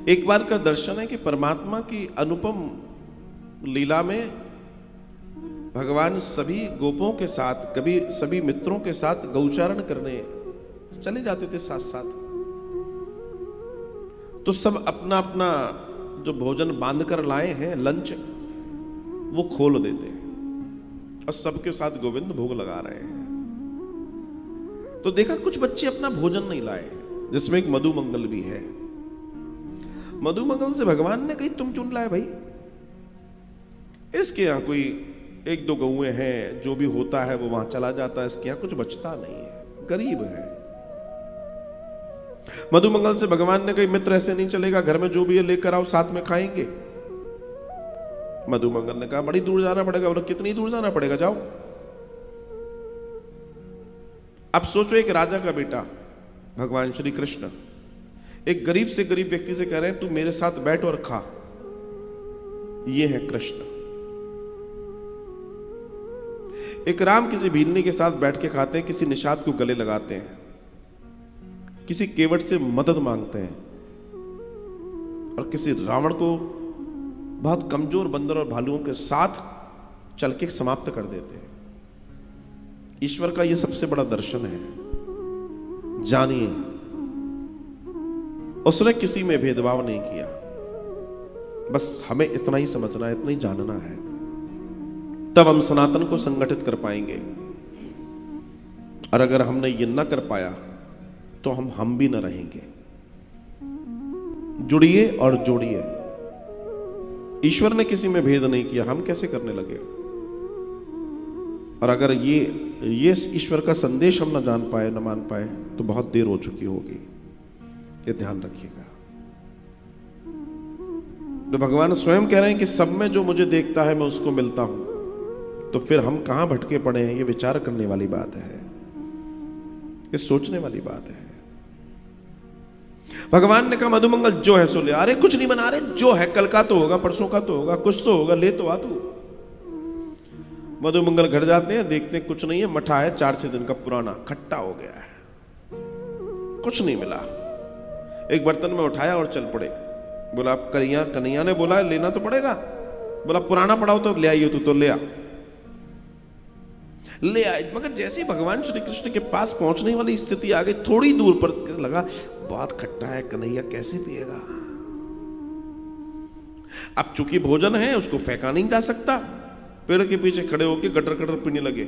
एक बार का दर्शन है कि परमात्मा की अनुपम लीला में भगवान सभी गोपों के साथ, कभी सभी मित्रों के साथ गौचारण करने चले जाते थे साथ साथ। तो सब अपना अपना जो भोजन बांध कर लाए हैं, लंच, वो खोल देते हैं और सबके साथ गोविंद भोग लगा रहे हैं। तो देखा कुछ बच्चे अपना भोजन नहीं लाए, जिसमें एक मधुमंगल भी है। मधुमंगल से भगवान ने कही, तुम क्यों लाए भाई? इसके यहां कोई एक दो गौएं हैं, जो भी होता है वो वहां चला जाता है, इसके यहां कुछ बचता नहीं है, गरीब है। मधुमंगल से भगवान ने कही, मित्र ऐसे नहीं चलेगा, घर में जो भी है लेकर आओ, साथ में खाएंगे। मधुमंगल ने कहा, बड़ी दूर जाना पड़ेगा। बोला, कितनी दूर जाना पड़ेगा, जाओ। अब सोचो, एक राजा का बेटा भगवान श्री कृष्ण एक गरीब से गरीब व्यक्ति से कह रहे हैं, तू मेरे साथ बैठ और खा। ये है कृष्ण। एक राम किसी भीलनी के साथ बैठ के खाते हैं, किसी निषाद को गले लगाते हैं, किसी केवट से मदद मांगते हैं, और किसी रावण को बहुत कमजोर बंदर और भालुओं के साथ चल के समाप्त कर देते हैं। ईश्वर का यह सबसे बड़ा दर्शन है। जानिए, उसने किसी में भेदभाव नहीं किया। बस हमें इतना ही समझना है, इतना ही जानना है, तब हम सनातन को संगठित कर पाएंगे। और अगर हमने ये न कर पाया तो हम भी न रहेंगे। जुड़िए और जोड़िए। ईश्वर ने किसी में भेद नहीं किया, हम कैसे करने लगे? और अगर ये ईश्वर का संदेश हम न जान पाए, न मान पाए, तो बहुत देर हो चुकी होगी। ये ध्यान रखिएगा। तो भगवान स्वयं कह रहे हैं कि सब में जो मुझे देखता है मैं उसको मिलता हूं। तो फिर हम कहां भटके पड़े हैं? ये विचार करने वाली बात है, ये सोचने वाली बात है। भगवान ने कहा, मधुमंगल जो है सो ले। अरे कुछ नहीं बना रहे, जो है कल का तो होगा, परसों का तो होगा, कुछ तो होगा, ले तो आ तू। मधुमंगल घर जाते हैं, देखते हैं कुछ नहीं है, मठा है 4-6 दिन का पुराना, खट्टा हो गया है, कुछ नहीं मिला। एक बर्तन में उठाया और चल पड़े। बोला, आप कन्हैया ने बोला लेना तो पड़ेगा। बोला, पुराना पड़ा हो तो ले आइए, तू तो ले आ। ले आए, मगर जैसे ही भगवान श्री कृष्ण के पास पहुंचने वाली स्थिति आ गई, थोड़ी दूर पर लगा, बहुत खट्टा है, कन्हैया कैसे पिएगा? अब चूंकि भोजन है, उसको फेंका नहीं जा सकता। पेड़ के पीछे खड़े होकर गटर गटर पीने लगे।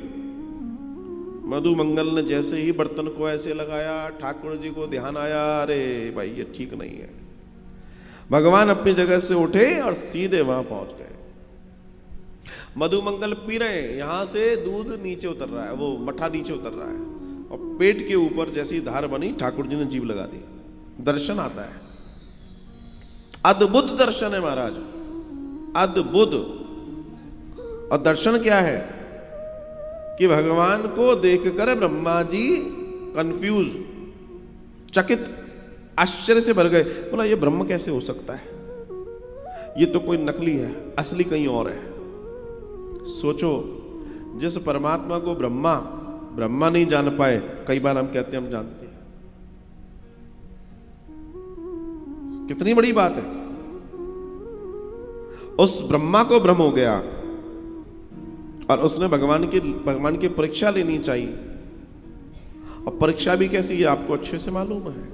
मधुमंगल ने जैसे ही बर्तन को ऐसे लगाया, ठाकुर जी को ध्यान आया, अरे भाई ये ठीक नहीं है। भगवान अपनी जगह से उठे और सीधे वहां पहुंच गए। मधुमंगल पी रहे हैं, यहां से दूध नीचे उतर रहा है, वो मठा नीचे उतर रहा है, और पेट के ऊपर जैसी धार बनी, ठाकुर जी ने जीभ लगा दी। दर्शन आता है, अद्भुत दर्शन है महाराज, अद्भुत। और दर्शन क्या है कि भगवान को देखकर ब्रह्मा जी कंफ्यूज, चकित, आश्चर्य से भर गए। बोला, ये ब्रह्म कैसे हो सकता है? ये तो कोई नकली है, असली कहीं और है। सोचो, जिस परमात्मा को ब्रह्मा नहीं जान पाए, कई बार हम कहते हैं हम जानते हैं। कितनी बड़ी बात है। उस ब्रह्मा को ब्रह्म हो गया, और उसने भगवान की परीक्षा लेनी चाहिए। और परीक्षा भी कैसी है आपको अच्छे से मालूम है।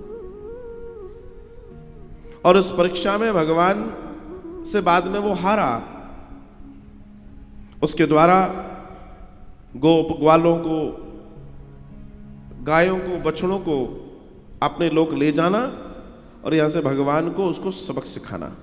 और उस परीक्षा में भगवान से बाद में वो हारा। उसके द्वारा गोप ग्वालों को, गायों को, बछड़ों को अपने लोक ले जाना, और यहां से भगवान को उसको सबक सिखाना।